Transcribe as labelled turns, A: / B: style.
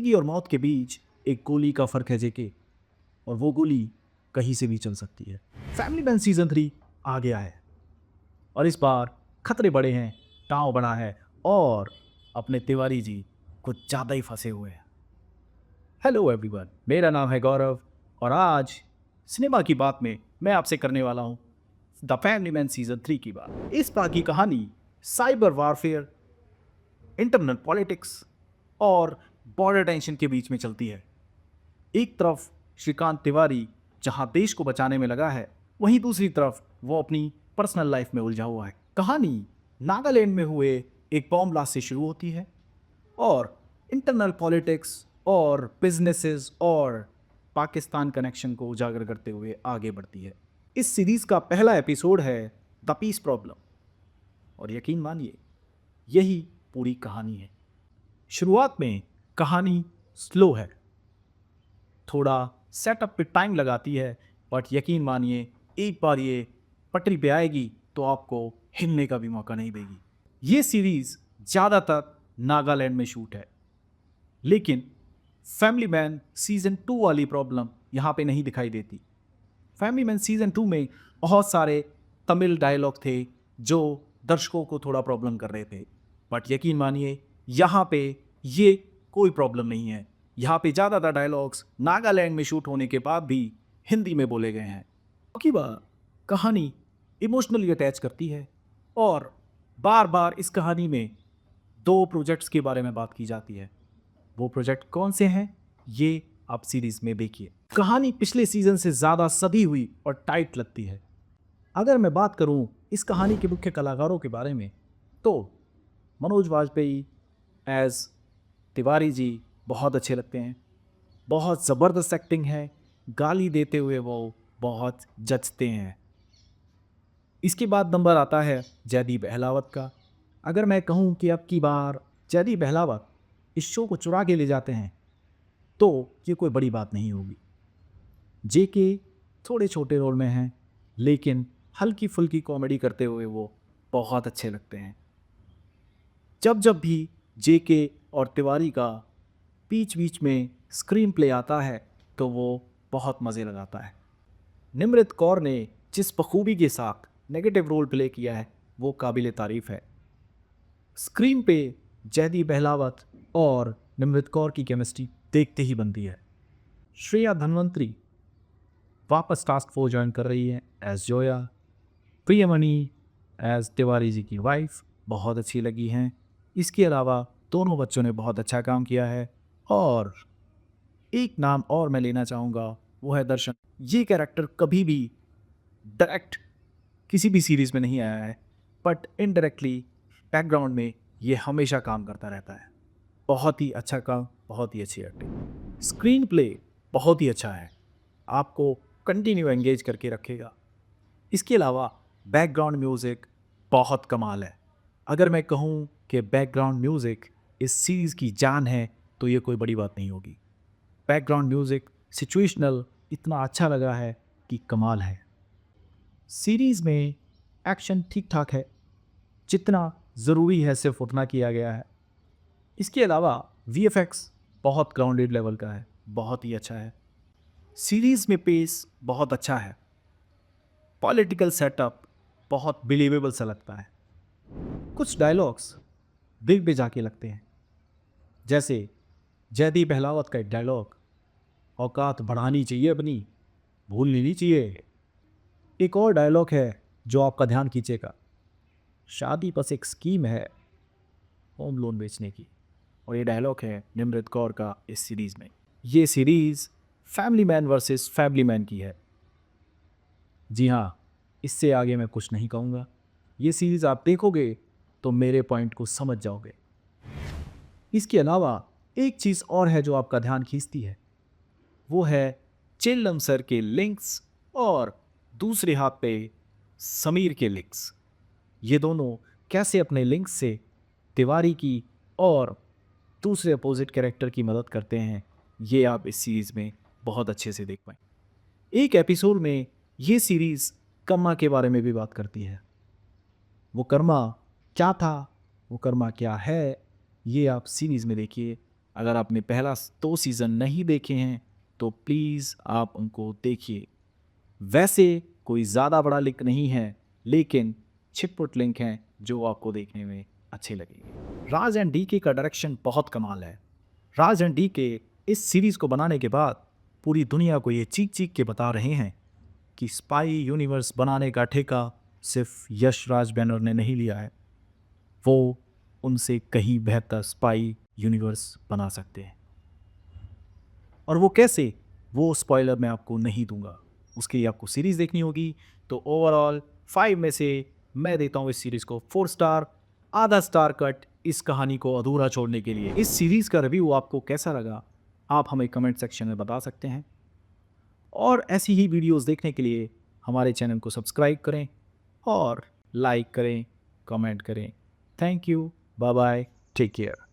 A: जिंदगी और मौत के बीच एक गोली का फर्क है जेके, और वो गोली कहीं से भी चल सकती है। फैमिली मैन सीजन 3 आ गया है और इस बार खतरे बड़े हैं, टाव बड़ा है और अपने तिवारी जी कुछ ज़्यादा ही फंसे हुए हैं। हेलो एवरीवन, मेरा नाम है गौरव और आज सिनेमा की बात में मैं आपसे करने वाला हूँ द फैमिली मैन सीजन 3 की बात। इस बार की कहानी साइबर वारफेयर, इंटरनल पॉलिटिक्स और बॉर्डर टेंशन के बीच में चलती है। एक तरफ श्रीकांत तिवारी जहां देश को बचाने में लगा है, वहीं दूसरी तरफ वो अपनी पर्सनल लाइफ में उलझा हुआ है। कहानी नागालैंड में हुए एक बॉम्ब ब्लास्ट से शुरू होती है और इंटरनल पॉलिटिक्स और बिजनेसेस और पाकिस्तान कनेक्शन को उजागर करते हुए आगे बढ़ती है। इस सीरीज का पहला एपिसोड है द पीस प्रॉब्लम और यकीन मानिए यही पूरी कहानी है। शुरुआत में कहानी स्लो है, थोड़ा सेटअप पे टाइम लगाती है, बट यकीन मानिए एक बार ये पटरी पे आएगी तो आपको हिलने का भी मौका नहीं देगी। ये सीरीज ज़्यादातर नागालैंड में शूट है, लेकिन फैमिली मैन सीजन 2 वाली प्रॉब्लम यहाँ पे नहीं दिखाई देती। फैमिली मैन सीजन 2 में बहुत सारे तमिल डायलॉग थे जो दर्शकों को थोड़ा प्रॉब्लम कर रहे थे, बट यकीन मानिए यहाँ पे ये कोई प्रॉब्लम नहीं है। यहाँ पे ज़्यादातर डायलॉग्स नागालैंड में शूट होने के बाद भी हिंदी में बोले गए हैं, क्योंकि वह कहानी इमोशनली अटैच करती है और बार बार इस कहानी में 2 प्रोजेक्ट्स के बारे में बात की जाती है। वो प्रोजेक्ट कौन से हैं ये आप सीरीज में देखिए। कहानी पिछले सीजन से ज़्यादा सधी हुई और टाइट लगती है। अगर मैं बात करूं इस कहानी के मुख्य कलाकारों के बारे में तो मनोज वाजपेयी एज तिवारी जी बहुत अच्छे लगते हैं। बहुत ज़बरदस्त एक्टिंग है, गाली देते हुए वो बहुत जचते हैं। इसके बाद नंबर आता है जयदीप अहलावत का। अगर मैं कहूं कि अब की बार जयदीप अहलावत इस शो को चुरा के ले जाते हैं तो ये कोई बड़ी बात नहीं होगी। जेके थोड़े छोटे रोल में हैं, लेकिन हल्की फुल्की कॉमेडी करते हुए वो बहुत अच्छे लगते हैं। जब जब भी जेके और तिवारी का बीच बीच में स्क्रीन प्ले आता है तो वो बहुत मज़े लगाता है। निमृत कौर ने जिस बखूबी के साथ नेगेटिव रोल प्ले किया है वो काबिल तारीफ़ है। स्क्रीन पे जयदीप अहलावत और निमृत कौर की केमिस्ट्री देखते ही बनती है। श्रेया धनवंतरी वापस टास्क फोर्स ज्वाइन कर रही है एज जोया। प्रियमणि एज तिवारी जी की वाइफ बहुत अच्छी लगी हैं। इसके अलावा दोनों बच्चों ने बहुत अच्छा काम किया है। और एक नाम और मैं लेना चाहूँगा, वो है दर्शन। ये कैरेक्टर कभी भी डायरेक्ट किसी भी सीरीज़ में नहीं आया है, बट इनडायरेक्टली बैकग्राउंड में ये हमेशा काम करता रहता है। बहुत ही अच्छा काम, बहुत ही अच्छी एक्टिंग, स्क्रीन प्ले बहुत ही अच्छा है, आपको कंटिन्यू एंगेज करके रखेगा। इसके अलावा बैकग्राउंड म्यूज़िक बहुत कमाल है। अगर मैं कहूँ कि बैकग्राउंड म्यूज़िक इस सीरीज़ की जान है तो ये कोई बड़ी बात नहीं होगी। बैकग्राउंड म्यूज़िक सिचुएशनल इतना अच्छा लगा है कि कमाल है। सीरीज़ में एक्शन ठीक ठाक है, जितना ज़रूरी है सिर्फ उतना किया गया है। इसके अलावा वीएफएक्स बहुत ग्राउंडेड लेवल का है, बहुत ही अच्छा है। सीरीज़ में पेस बहुत अच्छा है। पॉलिटिकल सेटअप बहुत बिलीवेबल सा लगता है। कुछ डायलॉग्स दिल पे जाके लगते हैं, जैसे जयदीप अहलावत का एक डायलॉग, औकात बढ़ानी चाहिए अपनी, भूलनी नहीं चाहिए। एक और डायलॉग है जो आपका ध्यान खींचेगा, शादी बस एक स्कीम है होम लोन बेचने की। और ये डायलॉग है निमृत कौर का इस सीरीज़ में। ये series family man versus family man की है। जी हाँ, इससे आगे मैं कुछ नहीं कहूँगा। ये सीरीज़ आप देखोगे तो मेरे पॉइंट को समझ जाओगे। इसके अलावा एक चीज़ और है जो आपका ध्यान खींचती है, वो है चिल्लम सर के लिंक्स और दूसरे हाथ पे समीर के लिंक्स। ये दोनों कैसे अपने लिंक्स से तिवारी की और दूसरे अपोजिट कैरेक्टर की मदद करते हैं, ये आप इस सीरीज़ में बहुत अच्छे से देख पाएँ। एक एपिसोड में ये सीरीज़ कर्मा के बारे में भी बात करती है। वो कर्मा क्या था, वो कर्मा क्या है, ये आप सीरीज़ में देखिए, अगर आपने पहला 2 सीज़न नहीं देखे हैं तो प्लीज़ आप उनको देखिए। वैसे कोई ज़्यादा बड़ा लिंक नहीं है, लेकिन छिटपुट लिंक हैं जो आपको देखने में अच्छे लगेंगे। राज एंड डीके का डायरेक्शन बहुत कमाल है। राज एंड डीके इस सीरीज़ को बनाने के बाद पूरी दुनिया को ये चीख-चीख के बता रहे हैं कि स्पाई यूनिवर्स बनाने का ठेका सिर्फ यश राज बैनर ने नहीं लिया है, वो उनसे कहीं बेहतर स्पाई यूनिवर्स बना सकते हैं। और वो कैसे, वो स्पॉइलर मैं आपको नहीं दूंगा, उसके लिए आपको सीरीज़ देखनी होगी। तो ओवरऑल 5 में से मैं देता हूँ इस सीरीज़ को 4 स्टार, आधा स्टार कट इस कहानी को अधूरा छोड़ने के लिए। इस सीरीज़ का रिव्यू आपको कैसा लगा, आप हमें कमेंट सेक्शन में बता सकते हैं। और ऐसी ही वीडियोस देखने के लिए हमारे चैनल को सब्सक्राइब करें और लाइक करें, कमेंट करें। Thank you, bye bye, take care.